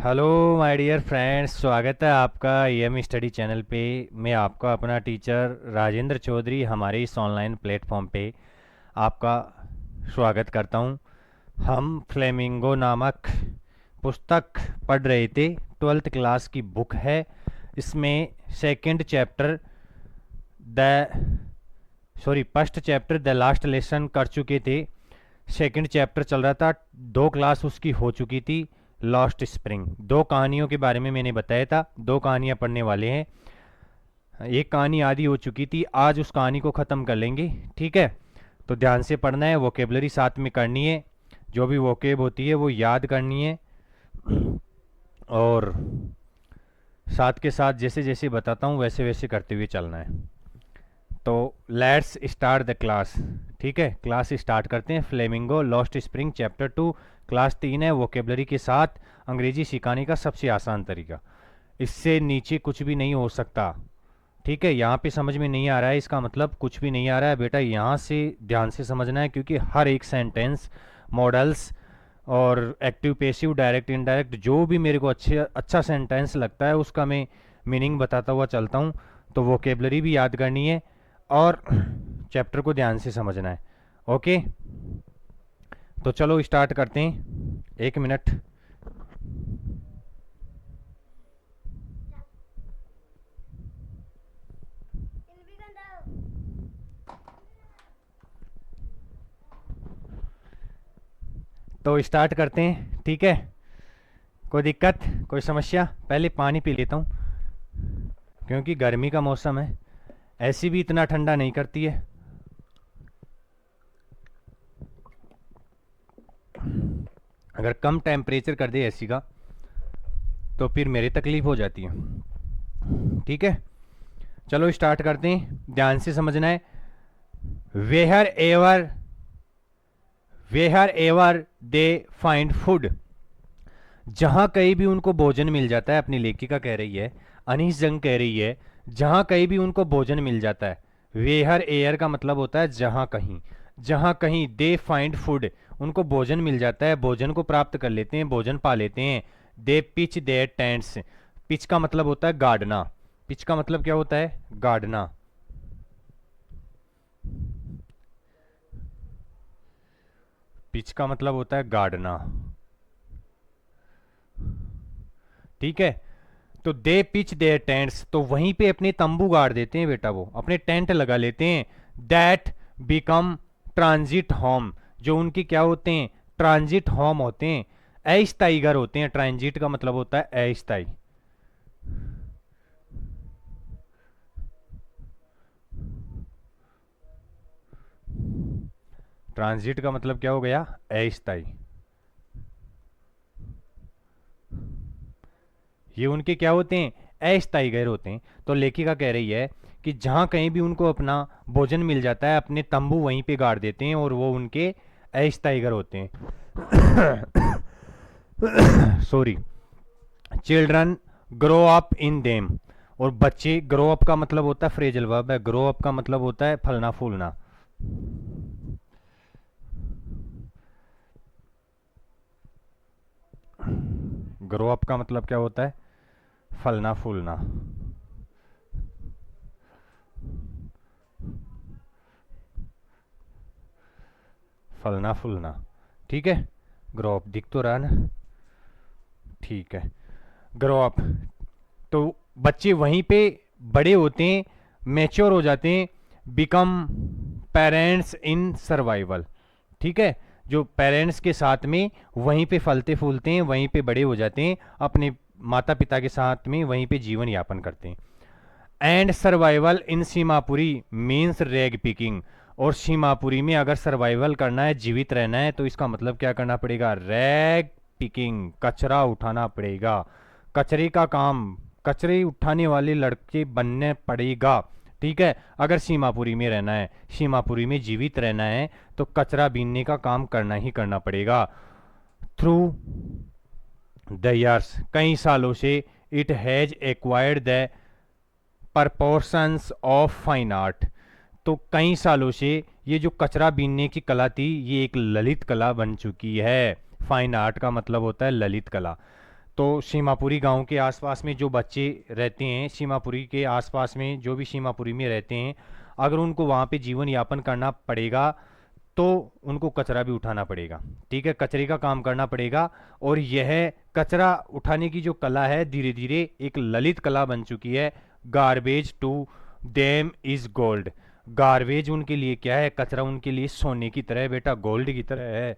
Hello my dear friends, स्वागत है आपका एम स्टडी चैनल पे। मैं आपका अपना टीचर राजेंद्र चौधरी हमारे इस ऑनलाइन प्लेटफॉर्म पे आपका स्वागत करता हूँ। हम फ्लेमिंगो नामक पुस्तक पढ़ रहे थे। 12th क्लास की बुक है। इसमें second chapter first chapter the last lesson कर चुके थे। सेकंड चैप्टर चल रहा था, 2 क्लास उसकी हो चुकी थी। लॉस्ट स्प्रिंग, 2 कहानियों के बारे में मैंने बताया था। 2 कहानियां पढ़ने वाले हैं। एक कहानी आधी हो चुकी थी, आज उस कहानी को ख़त्म कर लेंगे। ठीक है, तो ध्यान से पढ़ना है, वोकेबलरी साथ में करनी है, जो भी वोकेब होती है वो याद करनी है, और साथ के साथ जैसे जैसे बताता हूँ वैसे वैसे करते हुए चलना है। तो लेट्स स्टार्ट द क्लास। ठीक है, क्लास स्टार्ट करते हैं। Flamingo lost spring chapter 2, class 3 है। वोकेबलरी के साथ अंग्रेजी सिखाने का सबसे आसान तरीका, इससे नीचे कुछ भी नहीं हो सकता। ठीक है, यहाँ पे समझ में नहीं आ रहा है इसका मतलब कुछ भी नहीं आ रहा है बेटा, यहाँ से ध्यान से समझना है, क्योंकि हर एक सेंटेंस, मॉडल्स और एक्टिव पैसिव डायरेक्ट इनडायरेक्ट, जो भी मेरे को अच्छा सेंटेंस लगता है उसका मैं मीनिंग बताता हुआ चलता हूँ। तो वोकेबलरी भी याद करनी है और चैप्टर को ध्यान से समझना है। ओके, तो चलो स्टार्ट करते हैं। 1 मिनट। तो स्टार्ट करते हैं, ठीक है। कोई दिक्कत, कोई समस्या? पहले पानी पी लेता हूँ, क्योंकि गर्मी का मौसम है। ऐसी भी इतना ठंडा नहीं करती है। अगर कम टेम्परेचर कर दे एसी का तो फिर मेरी तकलीफ हो जाती है। ठीक है, चलो स्टार्ट करते हैं। ध्यान से समझना है। वेहर ever वेहर ever they find food, जहां कहीं भी उनको भोजन मिल जाता है। अपनी लेखिका कह रही है, अनीस जंग कह रही है, जहां कहीं भी उनको भोजन मिल जाता है। वेहर एयर का मतलब होता है जहां कहीं। जहां कहीं दे फाइंड फूड, उनको भोजन मिल जाता है, भोजन को प्राप्त कर लेते हैं, भोजन पा लेते हैं। दे पिच देयर टेंट्स, पिच का मतलब होता है गाड़ना। पिच का मतलब क्या होता है? गाड़ना। पिच का मतलब होता है गाड़ना। ठीक है, तो दे पिच देयर टेंट्स, तो वहीं पे अपने तंबू गाड़ देते हैं बेटा, वो अपने टेंट लगा लेते हैं। दैट बिकम ट्रांजिट होम, जो उनके क्या होते हैं? ट्रांजिट होम होते हैं, अस्थायी घर होते हैं। ट्रांजिट का मतलब होता है अस्थायी। ट्रांजिट का मतलब क्या हो गया? अस्थायी। ये उनके क्या होते हैं? अस्थायी घर होते हैं। तो लेखिका कह रही है कि जहां कहीं भी उनको अपना भोजन मिल जाता है, अपने तंबू वहीं पे गाड़ देते हैं, और वो उनके अस्थायी घर होते हैं। Sorry. Children grow up in them, और बच्चे, ग्रो अप का मतलब होता है फ्रेजल वर्ब है, ग्रो अप का मतलब होता है फलना फूलना। ग्रो अप का मतलब क्या होता है? फलना फूलना। फलना फूलना, ठीक है। ग्रो अप दिख तो रहा ना, ठीक है। ग्रो अप, तो बच्चे वहीं पे बड़े होते हैं, मैच्योर हो जाते हैं। बिकम पेरेंट्स इन सर्वाइवल, ठीक है। जो पेरेंट्स के साथ में वहीं पे फलते फूलते हैं, वहीं पे बड़े हो जाते हैं, अपने माता पिता के साथ में वहीं पे जीवन यापन करते हैं। And survival in Seemapuri means rag picking, और सीमापुरी में अगर सर्वाइवल करना है, जीवित रहना है, तो इसका मतलब क्या करना पड़ेगा? रैग पिकिंग, कचरा उठाना पड़ेगा। कचरे का काम, कचरे उठाने वाले लड़के बनने पड़ेगा। ठीक है, अगर सीमापुरी में रहना है, सीमापुरी में जीवित रहना है, तो कचरा बीनने का काम करना ही करना पड़ेगा। थ्रू द ईयर्स, कई सालों से, it has acquired the proportions of fine art, तो कई सालों से ये जो कचरा बीनने की कला थी, ये एक ललित कला बन चुकी है। फाइन आर्ट का मतलब होता है ललित कला। तो सीमापुरी गांव के आसपास में जो बच्चे रहते हैं, सीमापुरी के आसपास में जो भी सीमापुरी में रहते हैं, अगर उनको वहाँ पे जीवन यापन करना पड़ेगा तो उनको कचरा भी उठाना पड़ेगा। ठीक है, कचरे का काम करना पड़ेगा। और यह कचरा उठाने की जो कला है धीरे धीरे एक ललित कला बन चुकी है। Garbage to them is gold. Garbage उनके लिए क्या है, कचरा उनके लिए सोने की तरह है बेटा, गोल्ड की तरह है।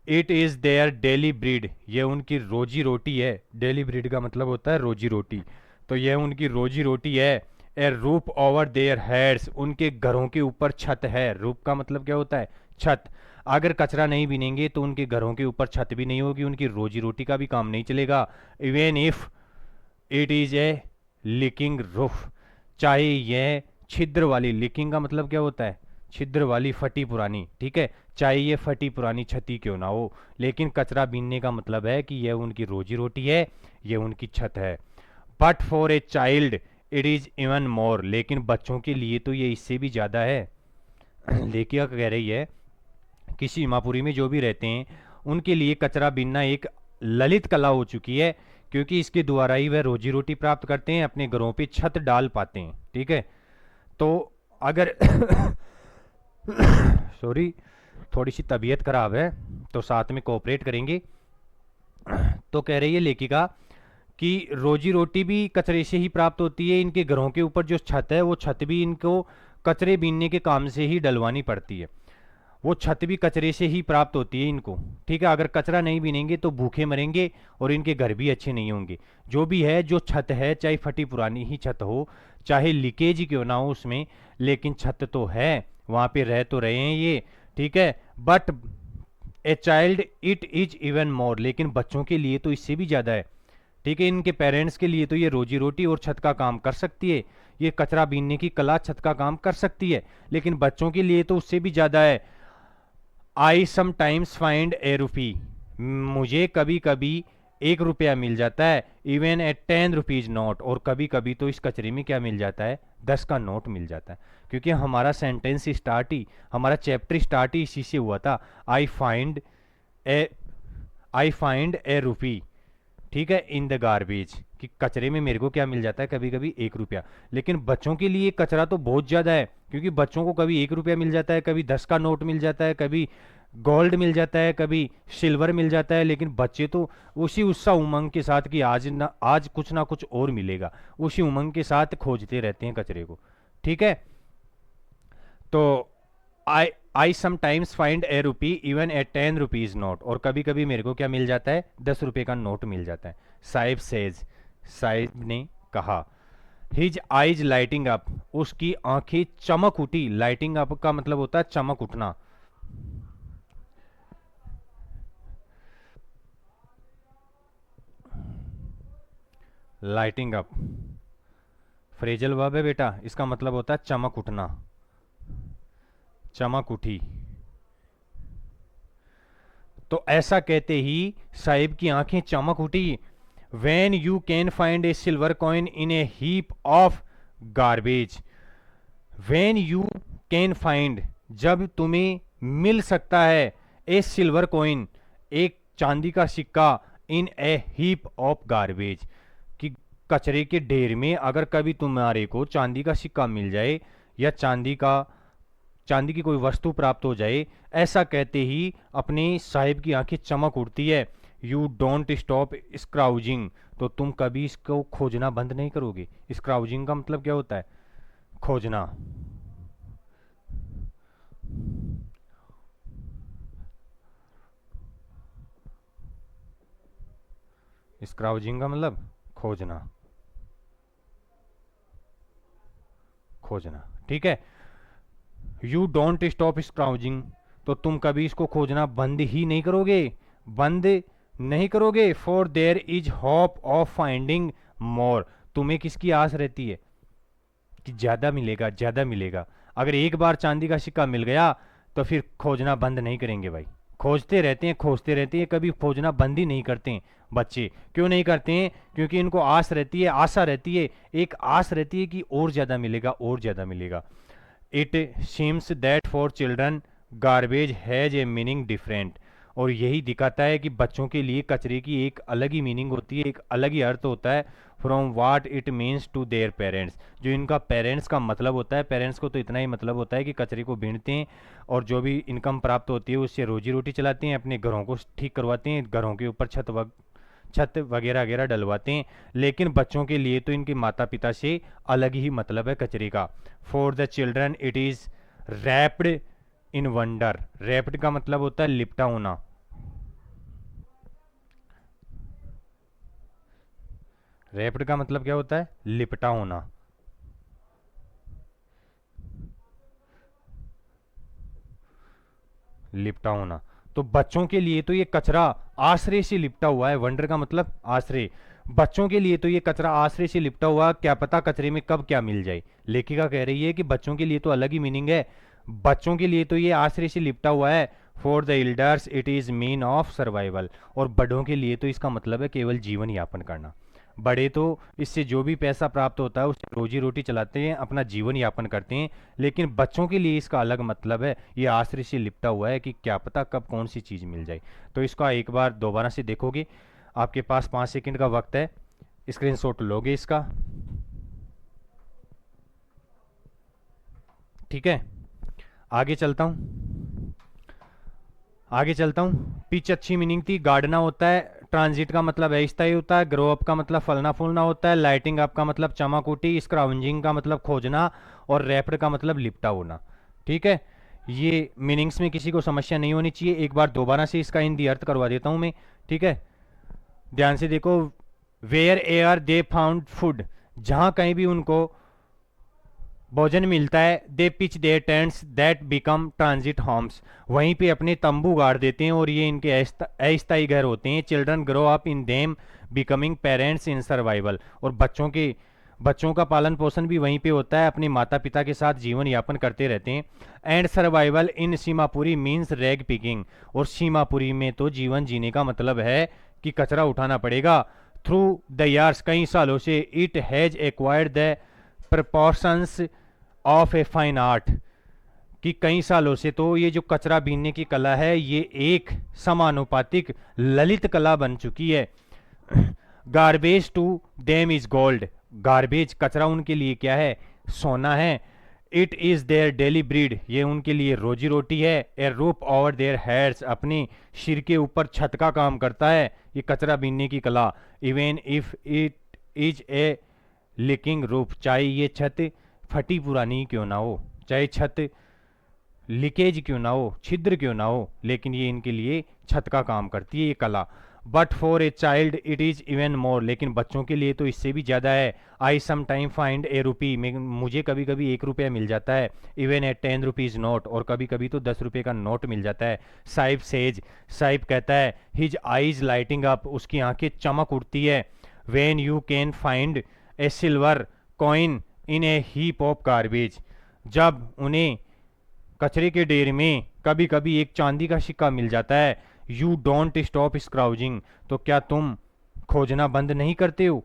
It is their daily bread, ये उनकी रोजी रोटी है। डेली ब्रीड का मतलब होता है रोजी रोटी, तो यह उनकी रोजी रोटी है। A roof over their heads, उनके घरों के ऊपर छत है। रूफ का मतलब क्या होता है, छत। अगर कचरा नहीं बिनेंगे तो उनके घरों के ऊपर छत भी नहीं होगी, उनकी रोजी रोटी का भी काम नहीं चलेगा। Even if it is a leaking roof, चाहे यह छिद्र वाली, लीकिंग का मतलब क्या होता है, छिद्र वाली फटी पुरानी, ठीक है, चाहे ये फटी पुरानी छती क्यों ना हो, लेकिन कचरा बीनने का मतलब है कि यह उनकी रोजी रोटी है, यह उनकी छत है। But for a child it is even more, लेकिन बच्चों के लिए तो ये इससे भी ज़्यादा है। लेखिका कह रही है कि सीमापुरी में जो भी रहते हैं उनके लिए कचरा बीनना एक ललित कला हो चुकी है, क्योंकि इसके द्वारा ही वह रोजी रोटी प्राप्त करते हैं, अपने घरों पे छत डाल पाते हैं। ठीक है, तो अगर सॉरी, थोड़ी सी तबीयत खराब है तो साथ में कोऑपरेट करेंगे। तो कह रही है लेखिका कि रोजी रोटी भी कचरे से ही प्राप्त होती है, इनके घरों के ऊपर जो छत है वो छत भी इनको कचरे बीनने के काम से ही डलवानी पड़ती है, वो छत भी कचरे से ही प्राप्त होती है इनको। ठीक है, अगर कचरा नहीं बीनेंगे तो भूखे मरेंगे और इनके घर भी अच्छे नहीं होंगे। जो भी है, जो छत है, चाहे फटी पुरानी ही छत हो, चाहे लीकेज ही क्यों ना हो उसमें, लेकिन छत तो है, वहाँ पे रह तो रहे हैं ये। ठीक है, but a child it is even more, लेकिन बच्चों के लिए तो इससे भी ज़्यादा है। ठीक है, इनके पेरेंट्स के लिए तो ये रोजी रोटी और छत का काम कर सकती है, ये कचरा बीनने की कला छत का काम कर सकती है, लेकिन बच्चों के लिए तो उससे भी ज़्यादा है। आई समटाइम्स फाइंड ए रुपी, मुझे कभी कभी 1 रुपया मिल जाता है। इवन ए 10 रुपीज नोट, और कभी कभी तो इस कचरे में क्या मिल जाता है, 10 का नोट मिल जाता है। क्योंकि हमारा सेंटेंस स्टार्ट ही, हमारा चैप्टर स्टार्ट ही इसी से हुआ था, आई फाइंड ए रुपी। ठीक है, इन द गार्बेज, कि कचरे में मेरे को क्या मिल जाता है, कभी कभी 1 रुपया। लेकिन बच्चों के लिए कचरा तो बहुत ज़्यादा है, क्योंकि बच्चों को कभी 1 रुपया मिल जाता है, कभी 10 का नोट मिल जाता है, कभी गोल्ड मिल जाता है, कभी सिल्वर मिल जाता है। लेकिन बच्चे तो उसी उत्साह उमंग के साथ कि आज कुछ ना कुछ और मिलेगा, उसी उमंग के साथ खोजते रहते हैं कचरे को। ठीक है, तो I sometimes find A rupee even a 10 rupees note, और कभी कभी मेरे को क्या मिल जाता है, 10 रुपये का नोट मिल जाता है। साहिब सेज, साहिब ने कहा। हिज आइज लाइटिंग अप, उसकी आंखें चमक उठी। लाइटिंग अप का मतलब होता है चमक उठना। लाइटिंग अप फ्रेजल वर्ब है बेटा, इसका मतलब होता है चमक उठना, चमक उठी। तो ऐसा कहते ही साहिब की आंखें चमक उठी। When you can find A silver coin in A heap of garbage, when you can find, जब तुम्हें मिल सकता है, ए सिल्वर कॉइन, एक चांदी का सिक्का, इन ए हीप ऑफ गार्बेज, कि कचरे के ढेर में अगर कभी तुम्हारे को चांदी का सिक्का मिल जाए या चांदी की कोई वस्तु प्राप्त हो जाए, ऐसा कहते ही अपने साहिब की आंखें चमक उठती है। यू डोंट स्टॉप स्क्राउजिंग, तो तुम कभी इसको खोजना बंद नहीं करोगे। स्क्राउजिंग का मतलब क्या होता है, खोजना। स्क्राउजिंग का मतलब खोजना, खोजना। ठीक है, यू डोंट स्टॉप स्क्राउजिंग, तो तुम कभी इसको खोजना बंद ही नहीं करोगे, बंद नहीं करोगे। For there is hope of finding more, तुम्हें किसकी आस रहती है कि ज़्यादा मिलेगा, ज़्यादा मिलेगा। अगर एक बार चांदी का सिक्का मिल गया तो फिर खोजना बंद नहीं करेंगे भाई, खोजते रहते हैं, खोजते रहते हैं, कभी खोजना बंद ही नहीं करते हैं बच्चे। क्यों नहीं करते हैं, क्योंकि इनको आस रहती है, आशा रहती है, एक आस रहती है कि और ज़्यादा मिलेगा, और ज़्यादा मिलेगा। It seems that for children garbage has a meaning different, और यही दिखाता है कि बच्चों के लिए कचरे की एक अलग ही मीनिंग होती है, एक अलग ही अर्थ होता है from what it means to their parents. जो इनका पेरेंट्स का मतलब होता है, पेरेंट्स को तो इतना ही मतलब होता है कि कचरे को बीनते हैं और जो भी इनकम प्राप्त होती है उससे रोजी रोटी चलाते हैं, अपने घरों को ठीक करवाते हैं, घरों के ऊपर छत वगैरह वगैरह डलवाते हैं। लेकिन बच्चों के लिए तो इनके माता पिता से अलग ही मतलब है कचरे का। For the children it is wrapped in wonder. Wrapped का मतलब होता है लिपटा होना। रैप्ड का मतलब क्या होता है? लिपटा होना। लिपटा होना। तो बच्चों के लिए तो ये कचरा आश्रय से लिपटा हुआ है। वंडर का मतलब आश्रय। बच्चों के लिए तो ये कचरा आश्रय से लिपटा हुआ, क्या पता कचरे में कब क्या मिल जाए। लेखिका कह रही है कि बच्चों के लिए तो अलग ही मीनिंग है, बच्चों के लिए तो ये आश्रय से लिपटा हुआ है। For the elders it is mean of survival. और बड़ों के लिए तो इसका मतलब है केवल जीवन यापन करना। बड़े तो इससे जो भी पैसा प्राप्त होता है उससे रोजी रोटी चलाते हैं, अपना जीवन यापन करते हैं। लेकिन बच्चों के लिए इसका अलग मतलब है, ये आश्रय से लिपटा हुआ है कि क्या पता कब कौन सी चीज़ मिल जाए। तो इसका एक बार दोबारा से देखोगे, आपके पास 5 सेकंड का वक्त है, स्क्रीनशॉट लोगे इसका। ठीक है, आगे चलता हूँ, आगे चलता हूँ। पिच अच्छी मीनिंग थी। गार्डना होता है, ट्रांजिट का मतलब अस्थायी होता है, ग्रो अप का मतलब फलना फूलना होता है, लाइटिंग अप का मतलब चमक उठी, स्क्राउंजिंग का मतलब खोजना, और रैप्ड का मतलब लिपटा होना। ठीक है, ये मीनिंग्स में किसी को समस्या नहीं होनी चाहिए। एक बार दोबारा से इसका हिंदी अर्थ करवा देता हूँ मैं। ठीक है, ध्यान से देखो। Wherever they found food, जहाँ कहीं भी उनको भोजन मिलता है, they pitch their tents that become transit homes, वहीं पे अपने तंबू गाड़ देते हैं और ये इनके अस्थायी घर होते हैं। Children grow up in them becoming parents in survival, और बच्चों का पालन पोषण भी वहीं पे होता है, अपने माता पिता के साथ जीवन यापन करते रहते हैं। And survival in Seemapuri means rag picking, और सीमापुरी में तो जीवन जीने का मतलब है कि कचरा उठाना पड़ेगा। थ्रू द ईयर्स, कई सालों से, it has acquired the proportions of a fine art, कि कई सालों से तो ये जो कचरा बीनने की कला है ये एक समानुपातिक ललित कला बन चुकी है। Garbage to them is gold, garbage कचरा उनके लिए क्या है? सोना है। It is their daily bread, ये उनके लिए रोजी रोटी है। A roof over their heads, अपने सिर के ऊपर छत का काम करता है ये कचरा बीनने की कला। Even if it is a leaking roof, चाहे ये छत फटी पुरानी क्यों ना हो, चाहे छत लीकेज क्यों ना हो, छिद्र क्यों ना हो, लेकिन ये इनके लिए छत का काम करती है ये कला। But for a child it is even more, लेकिन बच्चों के लिए तो इससे भी ज़्यादा है। आई सम टाइम फाइंड ए रुपी, मुझे कभी कभी 1 रुपया मिल जाता है। इवन ए 10 रुपीज़ नोट, और कभी कभी तो 10 रुपये का नोट मिल जाता है। साहिब सेज, साहिब कहता है, हिज आईज लाइटिंग अप, उसकी आंखें चमक उठती है। When you can find A silver coin in A heap of garbage, जब उन्हें कचरे के ढेर में कभी कभी एक चांदी का सिक्का मिल जाता है। यू डोंट स्टॉप स्क्राउजिंग, तो क्या तुम खोजना बंद नहीं करते हो?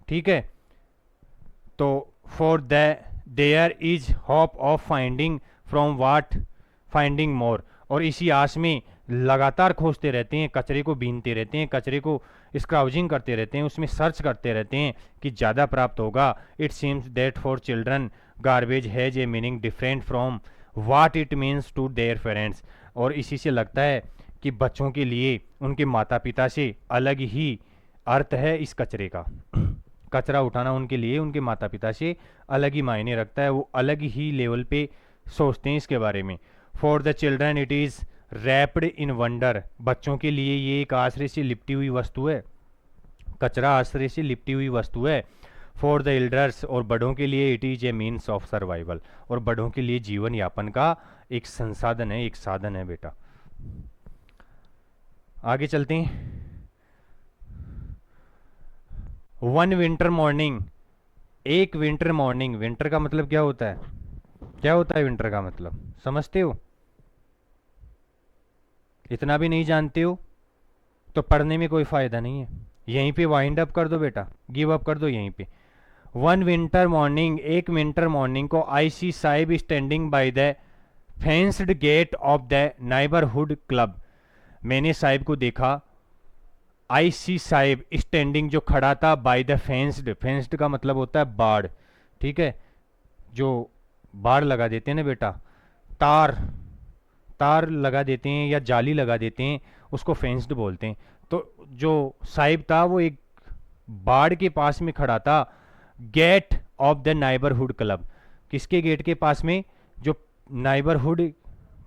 ठीक है, तो for there is hope of finding from what finding more, और इसी आस में लगातार खोजते रहते हैं, कचरे को बीनते रहते हैं, कचरे को स्क्राउजिंग करते रहते हैं, उसमें सर्च करते रहते हैं कि ज़्यादा प्राप्त होगा। It seems that for children garbage has a meaning different from what it means to their parents, और इसी से लगता है कि बच्चों के लिए उनके माता पिता से अलग ही अर्थ है इस कचरे का। कचरा उठाना उनके लिए उनके माता पिता से अलग ही मायने रखता है, वो अलग ही लेवल पे सोचते हैं इसके बारे में। For the children it is wrapped in wonder, बच्चों के लिए ये एक आश्रय से लिपटी हुई वस्तु है, कचरा आश्रय से लिपटी हुई वस्तु है। फॉर द एल्डर्स, और बड़ों के लिए it is a means of survival, और बड़ों के लिए जीवन यापन का एक संसाधन है, एक साधन है बेटा। आगे चलते हैं। वन विंटर मॉर्निंग, एक विंटर मॉर्निंग, विंटर का मतलब क्या होता है? क्या होता है विंटर का मतलब, समझते हो? इतना भी नहीं जानते हो तो पढ़ने में कोई फायदा नहीं है, यहीं पे वाइंड अप कर दो बेटा, गिव अप कर दो यहीं पे। वन विंटर मॉर्निंग, एक विंटर मॉर्निंग को, I see Saheb standing by the fenced gate of the neighbourhood club, मैंने साहिब को देखा। आई सी साहिब स्टैंडिंग, जो खड़ा था, बाय द फेंस्ड, फेंस्ड का मतलब होता है बाड़, ठीक है, जो बाड़ लगा देते हैं ना बेटा, तार, तार लगा देते हैं या जाली लगा देते हैं, उसको फेंस्ड बोलते हैं। तो जो साहिब था वो एक बाड़ के पास में खड़ा था। Gate of the neighbourhood club, किसके गेट के पास में, जो नाइबरहुड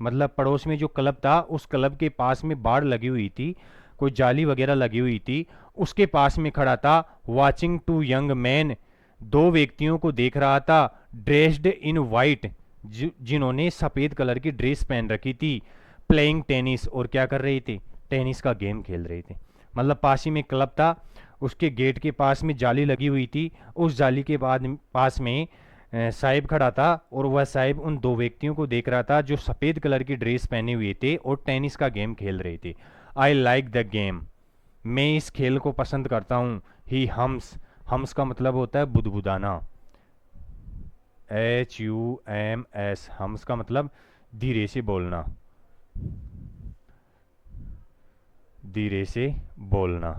मतलब पड़ोस में जो क्लब था, उस क्लब के पास में बाड़ लगी हुई थी, कोई जाली वगैरह लगी हुई थी, उसके पास में खड़ा था। वॉचिंग टू यंग मैन, दो व्यक्तियों को देख रहा था। ड्रेस्ड इन वाइट, जिन्होंने सफ़ेद कलर की ड्रेस पहन रखी थी। प्लेइंग टेनिस, और क्या कर रहे थे, टेनिस का गेम खेल रहे थे। मतलब पास ही में क्लब था, उसके गेट के पास में जाली लगी हुई थी, उस जाली के बाद पास में साहिब खड़ा था, और वह साहिब उन दो व्यक्तियों को देख रहा था जो सफ़ेद कलर की ड्रेस पहने हुए थे और टेनिस का गेम खेल रहे थे। आई लाइक द गेम, मैं इस खेल को पसंद करता हूँ। ही हम्स, हम्स का मतलब होता है बुदबुदाना, HUMS, हम्स का मतलब धीरे से बोलना, धीरे से बोलना,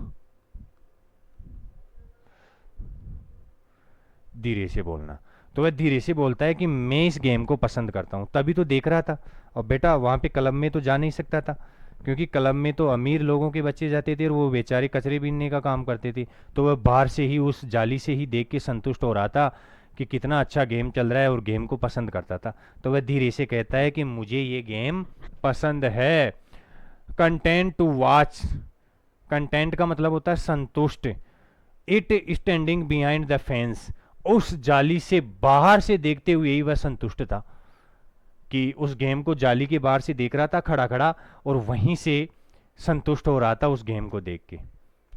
धीरे से बोलना। तो वह धीरे से बोलता है कि मैं इस गेम को पसंद करता हूँ, तभी तो देख रहा था। और बेटा वहाँ पे क्लब में तो जा नहीं सकता था, क्योंकि क्लब में तो अमीर लोगों के बच्चे जाते थे और वो बेचारे कचरे बीनने का काम करते थे। तो वह बाहर से ही, उस जाली से ही देख के संतुष्ट हो रहा था कि कितना अच्छा गेम चल रहा है, और गेम को पसंद करता था। तो वह धीरे से कहता है कि मुझे ये गेम पसंद है। कंटेंट टू वॉच, कंटेंट का मतलब होता है संतुष्ट। It standing behind the fence, उस जाली से बाहर से देखते हुए ही वह संतुष्ट था, कि उस गेम को जाली के बाहर से देख रहा था खड़ा खड़ा, और वहीं से संतुष्ट हो रहा था उस गेम को देख के।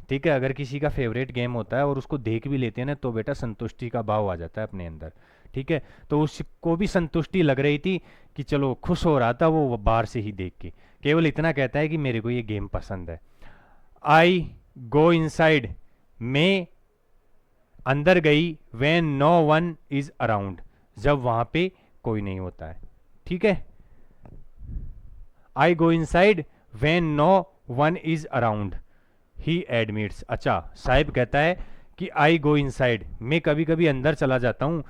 ठीक है, अगर किसी का फेवरेट गेम होता है और उसको देख भी लेते हैं ना, तो बेटा संतुष्टि का भाव आ जाता है अपने अंदर। ठीक है, तो उसको भी संतुष्टि लग रही थी कि चलो, खुश हो रहा था वो बाहर से ही देख के। केवल इतना कहता है कि मेरे को ये गेम पसंद है। आई गो इनसाइड, मैं अंदर गई। When no one is around, जब वहां पे कोई नहीं होता है। ठीक है, I go inside when no one is around, he admits. अच्छा, साहिब कहता है कि आई गो इनसाइड, मैं कभी कभी अंदर चला जाता हूँ।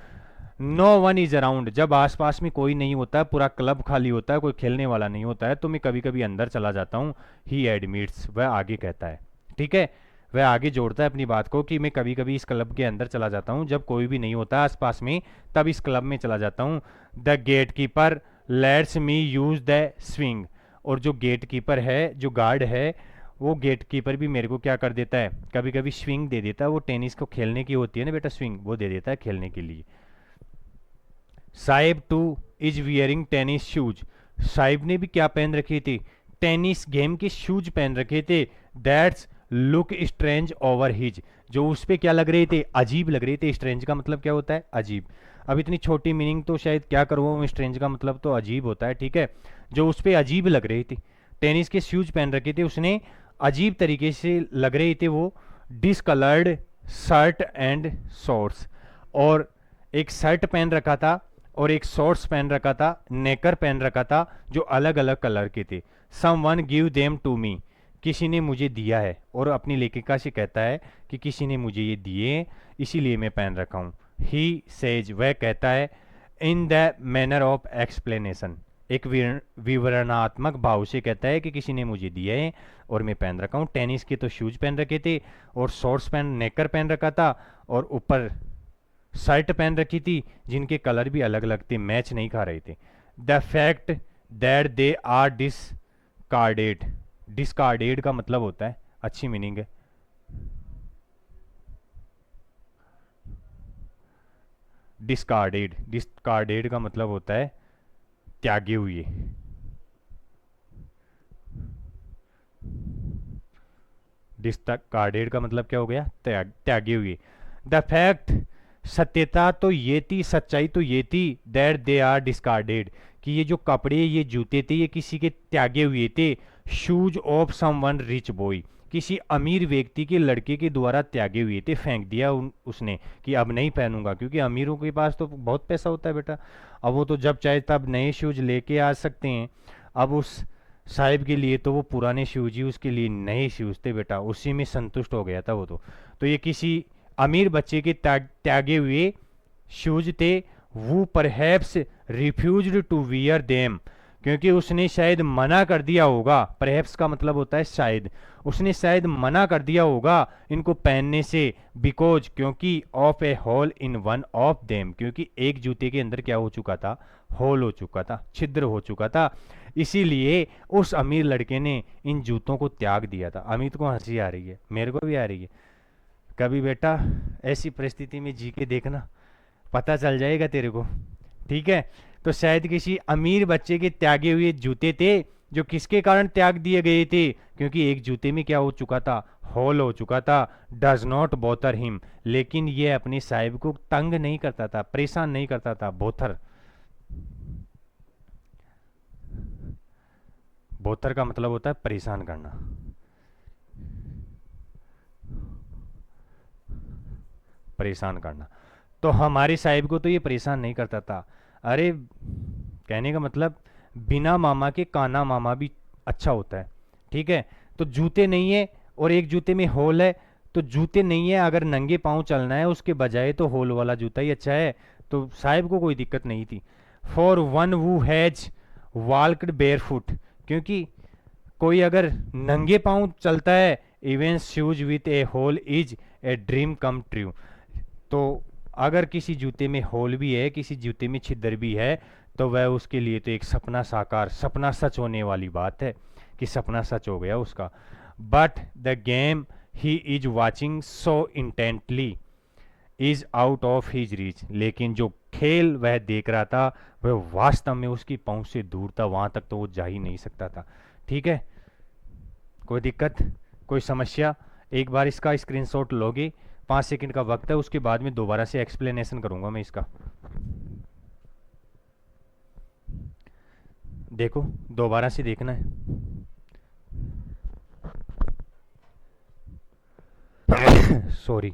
नो वन इज अराउंड, जब आसपास में कोई नहीं होता है, पूरा क्लब खाली होता है, कोई खेलने वाला नहीं होता है, तो मैं कभी कभी अंदर चला जाता हूँ। ही एडमिट्स, वह आगे कहता है। ठीक है, वह आगे जोड़ता है अपनी बात को कि मैं कभी कभी इस क्लब के अंदर चला जाता हूँ, जब कोई भी नहीं होता आसपास में, तब इस क्लब में चला जाता हूँ। The gatekeeper lets me use the swing, और जो गेट कीपर है, जो गार्ड है, वो गेट कीपर भी मेरे को क्या कर देता है, कभी कभी स्विंग दे देता है। वो टेनिस को खेलने की होती है ना बेटा, स्विंग, वो दे देता है खेलने के लिए। Sahib too is wearing tennis shoes, Saheb ने भी क्या पहन रखे थे, टेनिस गेम के शूज पहन रखे थे। That's look strange over his, जो उस पे क्या लग रहे थे, अजीब लग रहे थे। स्ट्रेंज का मतलब क्या होता है, अजीब। अब इतनी छोटी मीनिंग तो शायद क्या करूँ, स्ट्रेंज का मतलब तो अजीब होता है। ठीक है, जो उस पे अजीब लग रहे थे, टेनिस के शूज पहन रखे थे उसने, अजीब तरीके से लग रहे थे वो। डिसकलर्ड शर्ट एंड शॉर्ट्स, और एक शर्ट पहन रखा था और एक शॉर्ट्स पहन रखा था, नेकर पहन रखा था, जो अलग अलग कलर के थे। Someone give them to me, किसी ने मुझे दिया है, और अपनी लेखिका से कहता है कि किसी ने मुझे ये दिए, इसीलिए मैं पहन रखा हूँ। ही सेज, वह कहता है, in the manner of explanation, एक विवरणात्मक भाव से कहता है कि किसी ने मुझे दिया है और मैं पहन रखा हूँ। टेनिस के तो शूज पहन रखे थे, और शॉर्ट्स पहन, नेकर पहन रखा था, और ऊपर शर्ट पहन रखी थी, जिनके कलर भी अलग अलग थे, मैच नहीं खा रहे थे। The fact that they are discarded, discarded का मतलब होता है, अच्छी मीनिंग है, डिसकार्डेड, डिसकार्डेड का मतलब होता है त्यागे हुए। डिसकार्डेड का मतलब क्या हो गया, त्यागे हुए। द फैक्ट, सत्यता तो ये थी, सच्चाई तो ये थी, दैट दे आर डिस्कार्डेड, कि ये जो कपड़े, ये जूते थे, ये किसी के त्यागे हुए थे। Shoes of someone rich boy, किसी अमीर व्यक्ति के लड़के के द्वारा त्यागे हुए थे, फेंक दिया उसने कि अब नहीं पहनूंगा, क्योंकि अमीरों के पास तो बहुत पैसा होता है बेटा, अब वो तो जब चाहे तब नए शूज लेके आ सकते हैं। अब उस साहिब के लिए तो वो पुराने शूज ही उसके लिए नए शूज थे बेटा, उसी में संतुष्ट हो गया था वो तो ये किसी अमीर बच्चे के त्यागे हुए शूज थे। वो perhaps refused to wear them, क्योंकि उसने शायद मना कर दिया होगा। परहैप्स का मतलब होता है शायद, उसने शायद मना कर दिया होगा इनको पहनने से, बिकॉज क्योंकि of a hole in one of them, क्योंकि एक जूते के अंदर क्या हो चुका था, होल हो चुका था, छिद्र हो चुका था, इसीलिए उस अमीर लड़के ने इन जूतों को त्याग दिया था। अमित को हंसी आ रही है, मेरे को भी आ रही है। कभी बेटा ऐसी परिस्थिति में जी के देखना, पता चल जाएगा तेरे को, ठीक है। तो शायद किसी अमीर बच्चे के त्यागे हुए जूते थे, जो किसके कारण त्याग दिए गए थे, क्योंकि एक जूते में क्या हो चुका था, होल हो चुका था। डज नॉट बोथर हिम, लेकिन ये अपने साहिब को तंग नहीं करता था, परेशान नहीं करता था। बोथर, बोथर का मतलब होता है परेशान करना। परेशान करना, तो हमारे साहिब को तो ये परेशान नहीं करता था। अरे कहने का मतलब बिना मामा के काना मामा भी अच्छा होता है, ठीक है। तो जूते नहीं है और एक जूते में होल है, तो जूते नहीं है, अगर नंगे पाँव चलना है उसके बजाय तो होल वाला जूता ही अच्छा है। तो साहिब को कोई दिक्कत नहीं थी। For one who has walked bear foot, क्योंकि कोई अगर नंगे पाँव चलता है, even shoes with a hole is a dream come true. तो अगर किसी जूते में होल भी है, किसी जूते में छिद्र भी है, तो वह उसके लिए तो एक सपना साकार, सपना सच होने वाली बात है कि सपना सच हो गया उसका। But the game he is watching so intently is out of his reach, लेकिन जो खेल वह देख रहा था वह वास्तव में उसकी पहुंच से दूर था, वहां तक तो वो जा ही नहीं सकता था, ठीक है। कोई दिक्कत, कोई समस्या? एक बार इसका स्क्रीनशॉट लोगे, 5 सेकंड का वक्त है, उसके बाद में दोबारा से एक्सप्लेनेशन करूंगा मैं इसका। देखो दोबारा से देखना है। Sorry.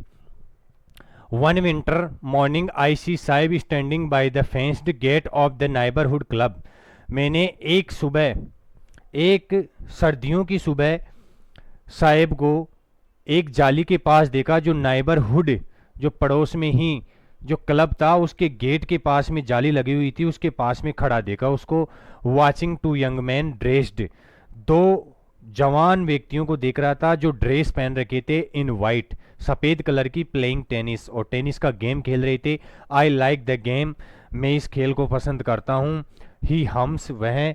One winter morning I see Saheb standing by the fenced gate of the neighbourhood club. मैंने एक सुबह, एक सर्दियों की सुबह साहिब को एक जाली के पास देखा, जो नाइबरहुड, जो पड़ोस में ही जो क्लब था उसके गेट के पास में जाली लगी हुई थी, उसके पास में खड़ा देखा उसको। Watching two young man dressed, दो जवान व्यक्तियों को देख रहा था जो ड्रेस पहन रखे थे इन वाइट, सफ़ेद कलर की, प्लेइंग टेनिस, और टेनिस का गेम खेल रहे थे। आई लाइक द गेम, मैं इस खेल को पसंद करता हूँ। ही हम्स, वह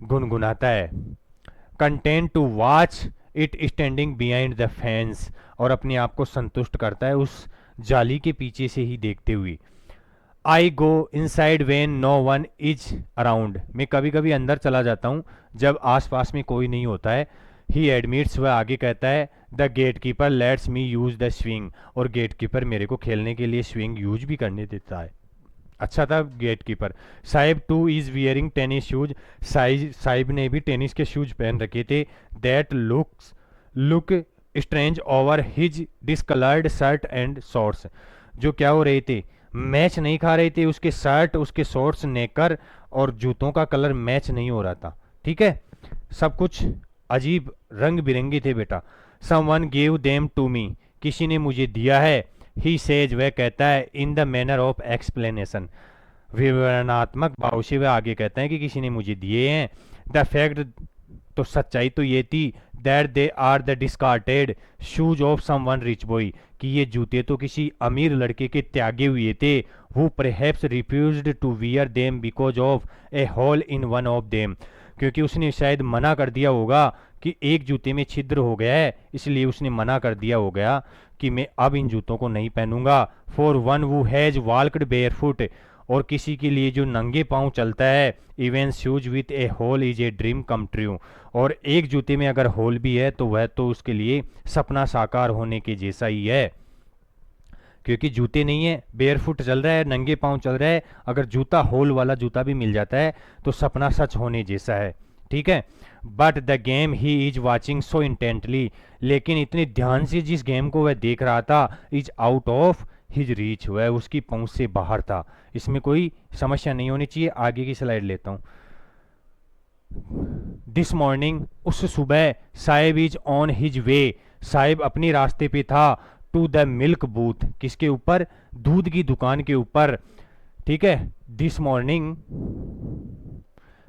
गुनगुनाता है। Content to watch it standing behind the fence, और अपने आप को संतुष्ट करता है उस जाली के पीछे से ही देखते हुए। I go inside when no one is around, मैं कभी कभी अंदर चला जाता हूँ जब आसपास में कोई नहीं होता है। ही एडमिट्स, वह आगे कहता है, the gatekeeper lets me use the swing, और गेट कीपर मेरे को खेलने के लिए स्विंग यूज भी करने देता है। अच्छा था gatekeeper. Saheb too is wearing tennis shoes, Saheb ने भी टेनिस के शूज पहन रखे थे। That look strange over his discoloured shirt and shorts, जो क्या हो रहे थे, मैच नहीं खा रहे थे, उसके शर्ट, उसके शॉर्ट्स, नेकर और जूतों का कलर मैच नहीं हो रहा था, ठीक है। सब कुछ अजीब रंग बिरंगी थे बेटा। Someone gave them to me, किसी ने मुझे दिया है। ही सेज, वह कहता है, in the manner of explanation, विवरणात्मक भाव से वह आगे कहता है कि किसी ने मुझे दिए हैं। द फैक्ट, तो सच्चाई तो ये थी, that they are the discarded shoes of someone rich boy, कि ये जूते तो किसी अमीर लड़के के त्यागे हुए थे। Who perhaps refused to wear them because of a hole in one of them, क्योंकि उसने शायद मना कर दिया होगा कि एक जूते में छिद्र हो गया है, इसलिए उसने मना कर दिया हो गया कि मैं अब इन जूतों को नहीं पहनूंगा। For one who has walked bear foot, और किसी के लिए जो नंगे पाँव चलता है, even shoes with a hole is a dream come true, और एक जूते में अगर होल भी है तो वह तो उसके लिए सपना साकार होने के जैसा ही है, क्योंकि जूते नहीं है, बेयर फुट चल रहा है, नंगे पाँव चल रहा है, अगर जूता होल वाला जूता भी मिल जाता है तो सपना सच होने जैसा है, ठीक है। But the game he is watching so intently, लेकिन इतने ध्यान से जिस गेम को वह देख रहा था, is out of his reach, वह उसकी पहुंच से बाहर था। इसमें कोई समस्या नहीं होनी चाहिए। आगे की स्लाइड लेता हूं। दिस मॉर्निंग, उस सुबह, Sahib is on his way, Sahib अपने रास्ते पे था, टू द मिल्क बूथ, किसके ऊपर, दूध की दुकान के ऊपर, ठीक है। This morning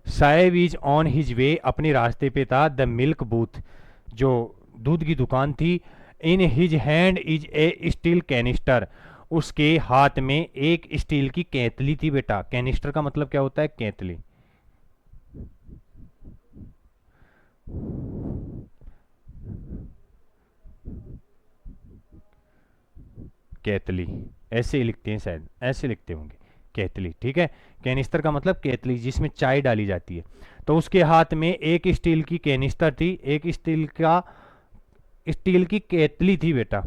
Sahib is on his way, अपने रास्ते पे था, द मिल्क बूथ, जो दूध की दुकान थी, in his hand is a steel canister, उसके हाथ में एक स्टील की केतली थी बेटा। कैनिस्टर का मतलब क्या होता है, केतली। केतली, ऐसे ही लिखते हैं शायद, ऐसे लिखते होंगे, केतली, ठीक है। कैनिस्टर का मतलब केतली, जिसमें चाय डाली जाती है। तो उसके हाथ में एक स्टील की कैनिस्टर थी, एक स्टील की केतली थी बेटा।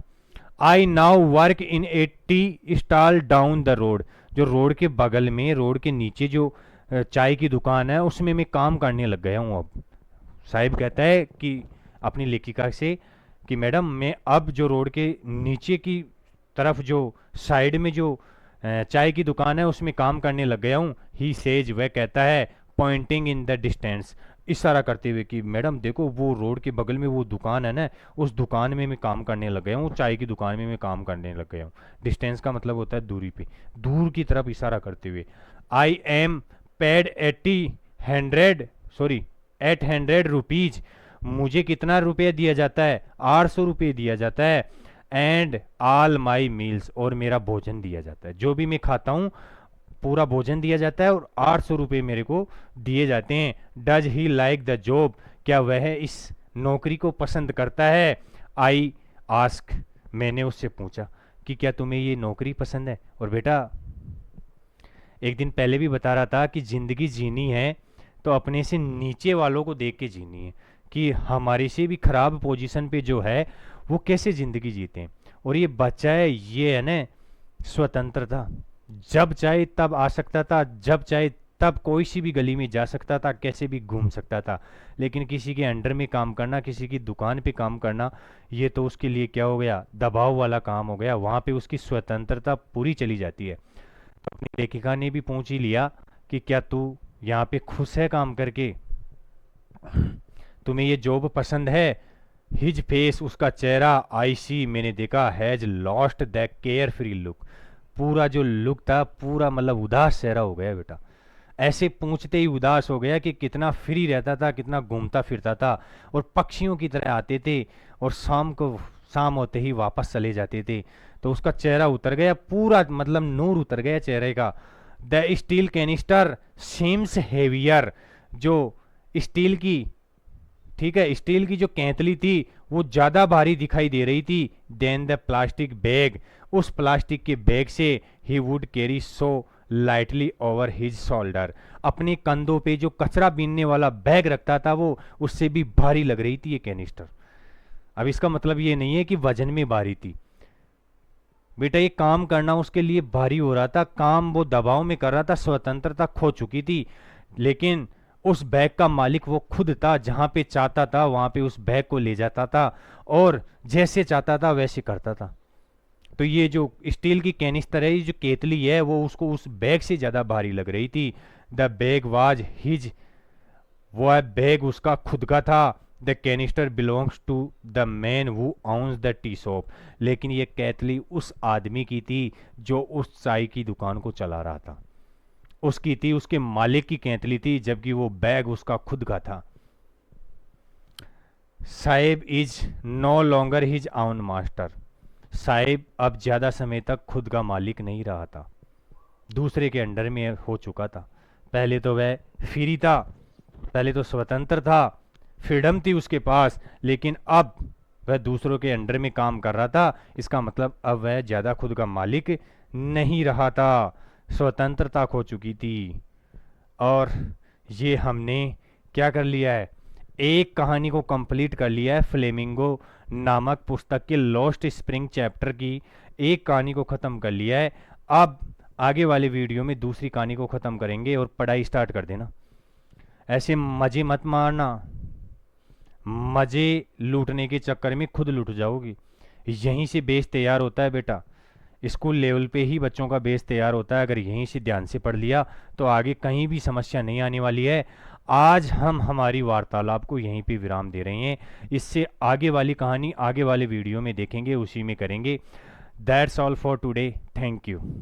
I now work in 80 stall down the road, जो रोड के बगल में, रोड के नीचे जो चाय की दुकान है, उसमें मैं काम करने लग गया हूँ अब। साहिब कहता है कि अपनी लेखिका से कि मैडम, मैं अब जो रोड के नीचे की तरफ जो साइड में जो चाय की दुकान है, उसमें काम करने लग गया हूँ। ही सेज, वह कहता है, पॉइंटिंग इन द डिस्टेंस, इशारा करते हुए कि मैडम देखो, वो रोड के बगल में वो दुकान है ना, उस दुकान में मैं काम करने लग गया हूँ, चाय की दुकान में मैं काम करने लग गया हूँ। डिस्टेंस का मतलब होता है दूरी पे, दूर की तरफ इशारा करते हुए। I am paid 80 100 sorry 800 rupees, मुझे कितना रुपये दिया जाता है, 800 रुपये दिया जाता है। एंड ऑल माई मील्स, और मेरा भोजन दिया जाता है, जो भी मैं खाता हूँ पूरा भोजन दिया जाता है, और 800 रुपये मेरे को दिए जाते हैं। Does he like the job, क्या वह इस नौकरी को पसंद करता है। आई आस्क, मैंने उससे पूछा कि क्या तुम्हें ये नौकरी पसंद है। और बेटा, एक दिन पहले भी बता रहा था कि जिंदगी जीनी है तो अपने से नीचे वालों को देख के जीनी है, कि हमारे से भी खराब पोजीशन पे जो है वो कैसे जिंदगी जीते हैं। और ये बच्चा है, ये है ना स्वतंत्रता, जब चाहे तब आ सकता था, जब चाहे तब कोई सी भी गली में जा सकता था, कैसे भी घूम सकता था। लेकिन किसी के अंडर में काम करना, किसी की दुकान पे काम करना, ये तो उसके लिए क्या हो गया, दबाव वाला काम हो गया। वहाँ पे उसकी स्वतंत्रता पूरी चली जाती है। तो अपनी लेखिका ने भी पूछ ही लिया कि क्या तू यहाँ पे खुश है काम करके, तुम्हें ये जॉब पसंद है। हिज फेस, उसका चेहरा, आई सी, मैंने देखा, has lost the care free look, पूरा जो लुक था पूरा मतलब उदास चेहरा हो गया बेटा। ऐसे पूछते ही उदास हो गया कि कितना फ्री रहता था, कितना घूमता फिरता था, और पक्षियों की तरह आते थे और शाम होते ही वापस चले जाते थे। तो उसका चेहरा उतर गया पूरा, मतलब नूर उतर गया चेहरे का। The steel canister seems heavier, जो स्टील की, ठीक है, स्टील की जो केतली थी वो ज्यादा भारी दिखाई दे रही थी। देन द प्लास्टिक बैग, उस प्लास्टिक के बैग से he would carry so lightly over his shoulder, अपने कंधों पे जो कचरा बीनने वाला बैग रखता था वो उससे भी भारी लग रही थी ये कैनिस्टर। अब इसका मतलब ये नहीं है कि वजन में भारी थी बेटा, ये काम करना उसके लिए भारी हो रहा था, काम वो दबाव में कर रहा था, स्वतंत्रता खो चुकी थी। लेकिन उस बैग का मालिक वो खुद था, जहां पे चाहता था वहां पे उस बैग को ले जाता था और जैसे चाहता था वैसे करता था। तो ये जो स्टील की कैनिस्टर है, ये जो केतली है, वो उसको उस बैग से ज्यादा भारी लग रही थी। द बैग वाज हिज, वो बैग उसका खुद का था। The canister belongs to the man who owns the tea shop, लेकिन ये केतली उस आदमी की थी जो उस चाय की दुकान को चला रहा था, उसकी थी, उसके मालिक की केतली थी, जबकि वो बैग उसका खुद का था। Saheb is no longer his own master, Saheb अब ज्यादा समय तक खुद का मालिक नहीं रहा था, दूसरे के अंडर में हो चुका था। पहले तो वह फ्री था, पहले तो स्वतंत्र था, फ्रीडम थी उसके पास, लेकिन अब वह दूसरों के अंडर में काम कर रहा था। इसका मतलब अब वह ज़्यादा खुद का मालिक नहीं रहा था, स्वतंत्रता खो चुकी थी। और ये हमने क्या कर लिया है, एक कहानी को कंप्लीट कर लिया है। फ्लेमिंगो नामक पुस्तक के लॉस्ट स्प्रिंग चैप्टर की एक कहानी को ख़त्म कर लिया है। अब आगे वाले वीडियो में दूसरी कहानी को ख़त्म करेंगे और पढ़ाई स्टार्ट कर देना। ऐसे मज़े मत मारना, मज़े लूटने के चक्कर में खुद लूट जाओगी। यहीं से बेस तैयार होता है बेटा, स्कूल लेवल पे ही बच्चों का बेस तैयार होता है। अगर यहीं से ध्यान से पढ़ लिया तो आगे कहीं भी समस्या नहीं आने वाली है। आज हम हमारी वार्तालाप को यहीं पे विराम दे रहे हैं। इससे आगे वाली कहानी आगे वाले वीडियो में देखेंगे, उसी में करेंगे। That's all for today, thank you.